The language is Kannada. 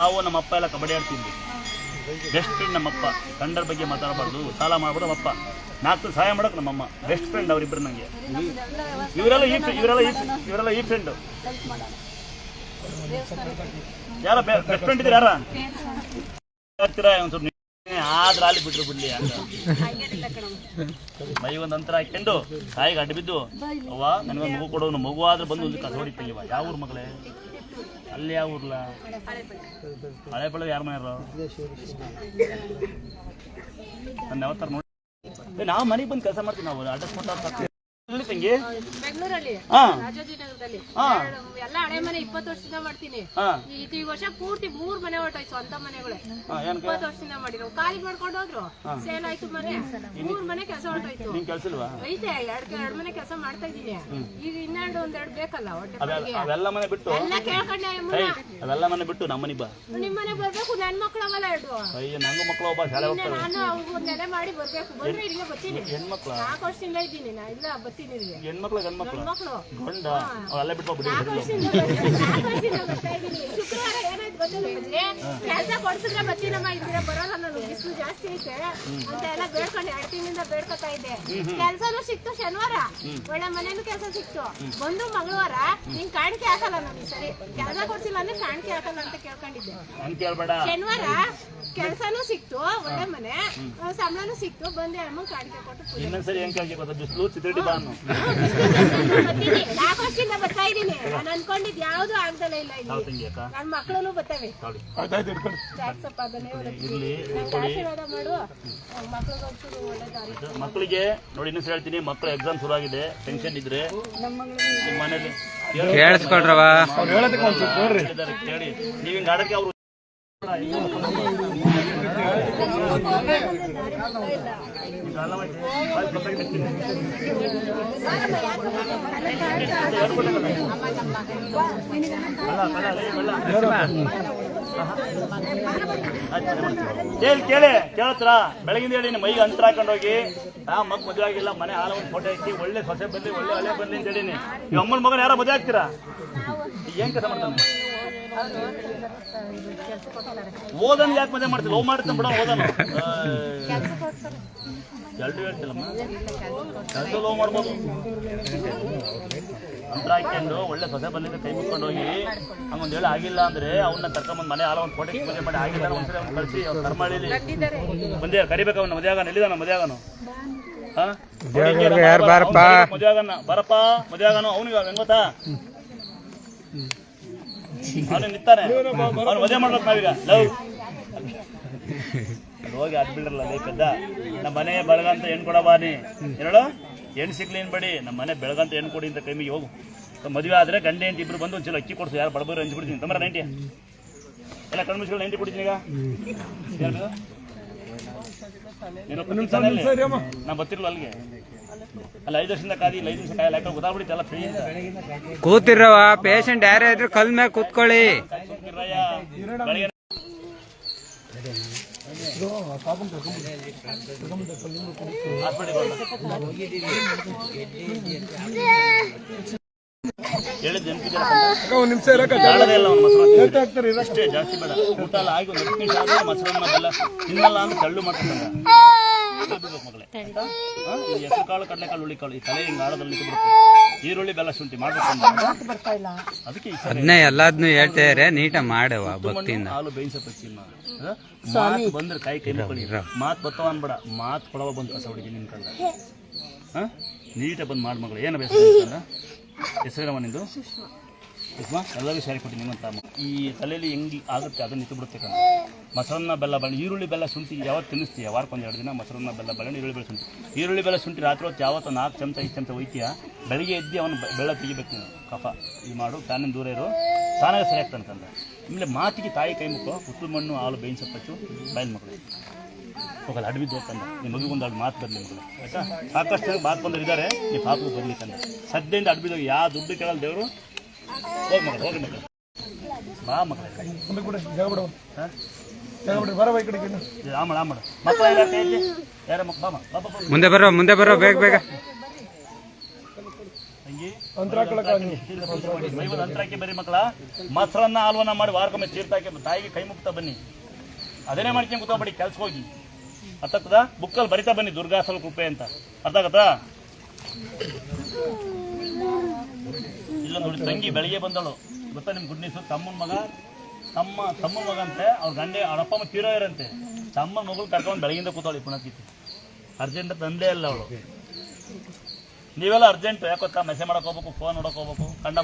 ನಾವು ನಮ್ಮಪ್ಪ ಎಲ್ಲ ಕಬಡ್ಡಿ ಆಡ್ತಿದ್ವಿ. ಬೆಸ್ಟ್ ಫ್ರೆಂಡ್ ನಮ್ಮಪ್ಪ. ಗಂಡರ ಬಗ್ಗೆ ಮಾತಾಡಬಾರ್ದು, ಸಾಲ ಮಾಡ್ಬೋದು. ನಮ್ಮಪ್ಪ 4 ಸಹಾಯ ಮಾಡೋಕೆ ನಮ್ಮಮ್ಮ ಬೆಸ್ಟ್ ಫ್ರೆಂಡ್. ಅವರಿಬ್ಬರು ನನಗೆ ಇವರೆಲ್ಲ ಈ ಫ್ರೆಂಡು. ಯಾರ ಬೆಸ್ಟ್ ಫ್ರೆಂಡ್ ಇದ್ದೀರ? ಯಾರ ಹೇಳ್ತೀರಾ? ಒಂದು ಆದ್ರೆ ಅಲ್ಲಿ ಬಿಟ್ರು ಬಿಡ್ಲಿ ಅಂತ ಮೈ ಒಂದು ಅಂತರ ಹಾಕೊಂಡು ತಾಯಿಗೆ ಅಡ್ಡ ಬಿದ್ದು, ಅವ್ವ ನನಗೊಂದು ಮಗು ಕೊಡೋನು, ಮಗು ಆದ್ರೆ ಬಂದು ಒಂದು ಕಸ ಹೊಡಿತೀವ. ಯಾವ ಊರು ಮಗಳೇ? ಅಲ್ಲಿ ಯಾವ ಊರ್ಲ? ಹಳೆಪಳ್ಳ. ಯಾರ ಮನೆಯವರು? ನನ್ನ ಯಾವತ್ತಾರ ನೋಡಿ. ನಾವು ಮನೆಗೆ ಬಂದು ಕೆಲಸ ಮಾಡ್ತೀವಿ. ನಾವು ಅಡ್ಜಸ್ಟ್ ತಂಗಿ ಬೆಂಗಳೂರಲ್ಲಿ ರಾಜಾಜಿನಗರದಲ್ಲಿ ಎಲ್ಲ ಹಳೆ ಮನೆ 20 ವರ್ಷದಿಂದ ಮಾಡ್ತೀನಿ. ಈ ವರ್ಷ ಪೂರ್ತಿ 3 ಮನೆ ಹೊರಟಾಯ್ತು, ಸ್ವಂತ ಮನೆಗಳೇ. 20 ವರ್ಷದಿಂದ ಮಾಡಿರೋ ಖಾಲಿ ಮಾಡ್ಕೊಂಡು ಹೋದ್ರು, ಸೇಲ್ ಆಯ್ತು ಮನೆ. 3 ಮನೆ ಕೆಲಸ ಹೊರಟಾಯ್ತು. ಐತೆ 2 ಮನೆ ಕೆಲಸ ಮಾಡ್ತಾ ಇದೀನಿ. ಈಗ ಇನ್ನೆರಡು 1-2 ಬೇಕಲ್ಲ ಹೊಟ್ಟೆ. ಅವೆಲ್ಲ ಮನೆ ಬಿಟ್ಟು ಎಲ್ಲ ಕೇಳ್ಕೊಂಡೆ ಅವೆಲ್ಲ ಮನೆ ಬಿಟ್ಟು ನಮ್ಮ ಮನೆ ಬಾ. ನಿಮ್ ಮನೆ ಬರ್ಬೇಕು. ನನ್ ಮಕ್ಳು ಅವಲ್ಲ 2. ನಂಗೂ ಮಕ್ಕಳು ಒಬ್ಬ ಶಾಲೆ ಹೋಗ್ತಾರೆ. ನಾನು ಅವ್ರು ನೆಲೆ ಮಾಡಿ ಬರ್ಬೇಕು. ಬಂದ್ರೆ ಇಲ್ಲಿಗೆ ಬರ್ತೀನಿ. 4 ವರ್ಷದಿಂದ ಇದ್ದೀನಿ ನಾ ಇಲ್ಲ. ಹೆಣ್ಮಕ್ಳು ಗಂಡ್ಮಕ್ಳು ಗಂಡ ಅವೆಲ್ಲ ಬಿಟ್ಬಿಡಿ. ಶುಕ್ರವಾರ ಏನಾಯ್ತು ಗೊತ್ತಿಲ್ಲ, ಕೆಲಸ ಕೊಡ್ಸಿದ್ರೆ ಬರ್ತೀನಮ್ಮ, ಇದ್ರೆ ಬರೋಲ್ಲ. ನಾನು ಬಿಸಿಲು ಜಾಸ್ತಿ ಐತೆ ಅಂತ ಎಲ್ಲ ಬೇಡ್ಕೊಂಡು 2 ತಿಂಗಳಿಂದ ಬೇಡ್ಕೊತಾ ಇದ್ದೆ. ಕೆಲ್ಸನೂ ಸಿಕ್ತು ಶನಿವಾರ, ಒಳ್ಳೆ ಮನೇನು ಕೆಲಸ ಸಿಕ್ತು. ಬಂದು ಮಂಗಳವಾರ ನಿನ್ ಕಾಣಿಕೆ ಹಾಕಲ್ಲ, ನಾನು ಸರಿ ಕೆಲಸ ಕೊಡ್ಸಿಲ್ಲ ಅಂದ್ರೆ ಕಾಣಿಕೆ ಹಾಕಲ್ಲ ಅಂತ ಕೇಳ್ಕೊಂಡಿದ್ದೆ. ಶನಿವಾರ ಕೆಲ್ಸನೂ ಸಿಕ್ತು, ಒಳ್ಳೆ ಮನೆ, ಸಂಬಳನೂ ಸಿಕ್ತು. ಬಂದೆ ಅಮ್ಮ ಕಾಣಿಕೆ ಕೊಟ್ಟು ಇನ್ನೊಂದ್ಸರಿ ಹೆಂಗ್ ಕೇಳ್ಕೆ ಗೊತ್ತಾ? ಬಿಸಿಲು ಚಿತ್ರಟಿ ಬಾನು 4 ವರ್ಷದಿಂದ ಬರ್ತಾ ಇದೀನಿ. ನಾನು ಅನ್ಕೊಂಡಿದ್ ಯಾವ್ದು ಆಗ್ದಲ್ಲ ಇಲ್ಲ. ನನ್ನ ಮಕ್ಕಳು ಬರ್ತವೆ. ಆಶೀರ್ವಾದ ಮಾಡು ಮಕ್ಕಳಿಗೆ. ಮಕ್ಕಳಿಗೆ ನೋಡಿ, ಇನ್ನೊಂದು ಹೇಳ್ತೀನಿ, ಮಕ್ಕಳು ಎಕ್ಸಾಮ್ ಶುರು ಆಗಿದೆ. ಟೆನ್ಷನ್ ಇದ್ರೆ ಮನೇಲಿ ಕೇಳಿಸ್ಕೊಳ್ರವ ಕೇಳಿ. ನೀವ್ ಹಿಂಗ ಆಡಕ್ಕೆ ಅವ್ರು ಕೇಳತ್ರ ಬೆಳಗಿಂದ ಹೇಳಿ ಮೈಗೆ ಅಂತರ ಹಾಕೊಂಡು ಹೋಗಿ, ಮಗ್ ಮದುವೆ ಆಗಿಲ್ಲ, ಮನೆ ಹಾಲ ಒಂದು ಫೋಟೋ ಹಾಕಿ, ಒಳ್ಳೆ ಸೊಸೆ ಬಂದು ಒಳ್ಳೆ ಹಳೆ ಬಂದು ಅಂತ ಹೇಳಿನಿ. ಈ ಅಮ್ಮನ ಮಗನ ಯಾರ ಮದುವೆ ಆಗ್ತೀರಾ? ಏನ್ ಕೆಲಸ ಮಾಡ್ತಾನೆ? ಓದನ್ ಯಾಕೆ ಮದುವೆ ಮಾಡ್ತೀವಿ? ಲವ್ ಮಾಡ್ತಾನೆ ಬಿಡ. ಓದನು ಎಲ್ರು ಹೇಳ್ತಿಲ್ಲಮ್ಮ, ಕೆಲಸ ಲವ್ ಮಾಡ್ಬೋದು. ಅಂತರ ಹಾಕೊಂಡು ಒಳ್ಳೆ ಸೊಸೆ ಬಂದಿದ್ದ ಕೈ ಮುಟ್ಕೊಂಡು ಹೋಗಿ ಹಂಗೊಂದು ಹೇಳಿ ಆಗಿಲ್ಲ ಅಂದ್ರೆ ಅವನ್ನ ಕರ್ಕೊಂಬಂದು ಮನೆ ಹಾಲ ಒಂದು ಫೋಟೋ ಪೂಜೆ ಮಾಡಿ ಆಗಿಲ್ಲ ಒಂದ್ಸರಿ ಅವ್ನು ಕಳಿಸಿ ಅವ್ರು ಕರ್ಮಾಳಿಲಿ ಬಂದೇ ಕರಿಬೇಕು. ಅವನ ಮದುವೆ ಆಗೋನು ಎಲ್ಲಿದಾನ? ಮದುವೆ ಆಗೋನು ಮದುವೆ ಆಗೋಣ ಬರಪ್ಪ. ಮದುವೆ ಆಗೋನು ಅವನಿಗೆ ಹೆಂಗ್ ಗೊತ್ತಾ? ಅವನು ನಿಂತಾನೆ, ಅವ್ನು ಮದುವೆ ಮಾಡ್ಬೇಕು ನಾವೀಗ. ಲವ್ ಹೋಗಿ ಅದ್ ಬಿಡ್ರಲ್ಲ ಬೇಕದ್ದ. ನಮ್ಮ ಮನೆ ಬೆಳಗಂತ ಹೆಣ್ಣು ಕೊಡಬಾ ನೀ ಹೇಳು. ಹೆಣ್ಣು ಸಿಗ್ಲಿ ಏನ್ ಬಡಿ, ನಮ್ಮ ಮನೆ ಬೆಳಗಂತ ಹೆಣ್ಣು ಕೊಡಿ ಅಂತ ಟೈಮಿಗೆ ಹೋಗು. ಮದುವೆ ಆದ್ರೆ ಗಂಡೆ ಹೆಂಡತಿ ಇಬ್ರು ಬಂದು ಒಂದ್ಸಲ ಅಕ್ಕಿ ಕೊಡ್ಸು. ಯಾರು ಬಡಬರು ಹಂಚ್ಬಿಡ್ತೀನಿ. ತಮ್ಮರ 90 ಎಲ್ಲ ಕಣ್ಮಿಸ್ಗಳು 90 ಕೊಡ್ತೀನಿ. ಈಗ ನಾ ಬರ್ತಿರ್ಲ ಅಲ್ಲಿಗೆ. ಅಲ್ಲ 5 ವರ್ಷದಿಂದ ಕಾದಿ, 5 ನಿಮಿಷ ಕಾಯಲ್ಲ. ಯಾಕೆ ಗೊತ್ತಾಗ್ಬಿಡಿತ್ತೆ ಎಲ್ಲ ಫ್ರೀ ಅಂತ. ಕೂತಿರವ ಪೇಷಂಟ್ ಯಾರೇ ಇದ್ರು ಕಲ್ ಮ್ಯಾಗ ಕೂತ್ಕೊಳ್ಳಿ. ಅಷ್ಟೇ, ಜಾಸ್ತಿ ಬೇಡ. ಊಟ ಎಲ್ಲ ಆಗಿ ಒಂದು 10 ನಿಮಿಷ ಆದ್ರೆ ಮೊಸರನ್ನ ಬೆಲ್ಲ ತಿನ್ನಲ್ಲ ಅಂತ ತಳ್ಳು ಮಾಡ್ತಾರೆ ಮಗಳೇ. ಹೆಸರು ಕಾಳು, ಕಡಲೆಕಾಳು, ಹುಳಿಕಾಳು ಈ ತಲೆ ಹಿಂಗೆ ಆಡೋದ್ರಲ್ಲಿ ನಿಂತುಬಿಡುತ್ತೆ. ಈರುಳ್ಳಿ ಬೆಲ್ಲ ಶುಂಠಿ ಮಾಡ್ಬೇಕು. ಅದಕ್ಕೆ ಅದನ್ನೇ ಎಲ್ಲದನ್ನೂ ಹೇಳ್ತಾರೆ, ನೀಟಾಗಿ ಮಾಡುವ ಭಕ್ತಿಯಿಂದ. ಹಾಲು ಬೇಯಿಸಪ್ಪ ಮಾತು ಬಂದ್ರೆ ಕೈ ಮುಕ್ಕೊಳ್ಳಿ. ಮಾತು ಬತ್ತವ ಅನ್ಬೇಡ, ಮಾತು ಕೊಡವ ಬಂದು ಕಸ ಹುಡುಗಿ ನಿನ್ ಕಂಡ ನೀಟಾಗಿ ಬಂದು ಮಾಡಿ ಮಗಳು. ಏನು ಬೇಸ ಹೆಸರಮ್ಮ ನಿಂದು? ಸುಷ್ಮಾ ಎಲ್ಲರಿಗೂ ಸೇರಿ ಕೊಟ್ಟು ನಿಮ್ಮಂತ ಈ ತಲೆಯಲ್ಲಿ ಹೆಂಗೆ ಆಗುತ್ತೆ ಅದನ್ನ ನಿಂತು ಬಿಡುತ್ತೆ ಕಣ. ಮೊಸರನ್ನ ಬೆಲ್ಲ ಬಳ್ಳಿ, ಈರುಳ್ಳಿ ಬೆಲ್ಲ ಶುಂಠಿ ಯಾವತ್ತು ತಿನ್ನಿಸ್ತೀಯ? ವಾರಕ್ಕೊಂದು 2 ದಿನ ಮೊಸರನ್ನ ಬೆಲ್ಲ ಬಳ್ಳಿ, ಈರುಳ್ಳಿ ಬೆಲ್ಲ ಶುಂಠಿ. ಈರುಳ್ಳಿ ಬೆಲ್ಲ ಶುಂಠಿ ರಾತ್ರಿ ಹೊತ್ತು ಯಾವತ್ತು 4 ಚಮಚ 5 ಚಮಚ ಒಯ್ತೀಯ. ಬೆಳಿಗ್ಗೆ ಎದ್ದು ಅವನು ಬೆಲ್ಲ ತೆಗಿಬೇಕು ನೀನು. ಕಫ ಇದು ಮಾಡು, ಫ್ಯಾನಿನ ದೂರ ಇರು, ತಾನಾಗ ಸರಿ ಆಗ್ತಾನೆ ಕಂದ. ಆಮೇಲೆ ಮಾತಿಗೆ ತಾಯಿ ಕೈ ಮುಕ್ಕೋ. ಉಪ್ಪು ಮಣ್ಣು ಹಾಲು ಬೇಯಿಸಪ್ಪಚ್ಚು ಬಯಲು ಮಕ್ಕಳು ಹೋಗಲ್ಲ. ಅಡ್ಬಿದ್ದು ಹೋಗ್ತಂದ ನಿಮ್ಮ ಮಗುಗೊಂದು ಅಡು ಮಾತು ಬರಲಿ ಮಗಳು. ಆಯ್ತಾ? ಸಾಕಷ್ಟು ಜನ ಮಾತು ಬಂದರು ಇದ್ದಾರೆ. ನೀವು ಪಾಪು ಬರ್ಲಿಕ್ಕಂದ ಸದ್ಯದಿಂದ ಅಡ್ಬಿದ್ದೋಗಿ ಯಾವ ದುಡ್ಡು ಕೇಳಲ್ಲ ದೇವರು. ಹೋಗಿ ಮಗಳು, ಹೋಗಿ ಮಗಳು, ಬಾ ಮಗಳೇ. ಮುಂದೆ ಬರೋ ಬೇಗ ಬೇಗ. ಮೈಗೊಂದು ಅಂತರ ಹಾಕಿ ಬರೀ ಮಕ್ಕಳ ಮೊಸರನ್ನ ಹಾಲ್ವನ್ನ ಮಾಡಿ ವಾರಕ್ಕೊಮ್ಮೆ ತೀರ್ಥಾಕಿ ತಾಯಿಗೆ ಕೈ ಮುಗ್ತಾ ಬನ್ನಿ. ಅದನ್ನೇ ಮಾಡ್ಕೊಂಡು ಕೂತ್ಕೊಬೇಡಿ, ಕೆಲ್ಸಕ್ಕೆ ಹೋಗಿ. ಅರ್ಥ ಆಗ್ತದ? ಬುಕ್ಕಲ್ಲಿ ಬರಿತಾ ಬನ್ನಿ ದುರ್ಗಾ ಸ್ವಲ್ಪ ಕೃಪೆ ಅಂತ. ಅರ್ಥ ಆಗತ್ತಾ? ಇಲ್ಲೊಂದು ಹುಡುಗಿ ತಂಗಿ ಬೆಳಿಗ್ಗೆ ಬಂದಳು, ಗೊತ್ತಾ ನಿಮ್ ಗುಡ್ ನ್ಯೂಸ್? ತಮ್ಮನ ಮಗ ಅಂತೆ, ಅವ್ರ ಗಂಡೆ ಅವ್ರ ಅಪ್ಪ ಅಮ್ಮ ತೀರೋ ಇರಂತೆ. ತಮ್ಮನ ಮಗಳು ಕರ್ಕೊಂಡು ಬೆಳಗಿಂದ ಕೂತಾಳಿ ಪುನಃಕೀತಿ. ಅರ್ಜೆಂಟ್ ತಂದೆ ಅಲ್ಲ ಅವಳು. ನೀವೆಲ್ಲ ಅರ್ಜೆಂಟ್ ಯಾಕೆ ಗೊತ್ತಾ? ಮೆಸೇಜ್ ಮಾಡಕ್ ಹೋಗ್ಬೇಕು, ಫೋನ್ ನೋಡಕ್ ಹೋಗ್ಬೇಕು, ಕಂಡ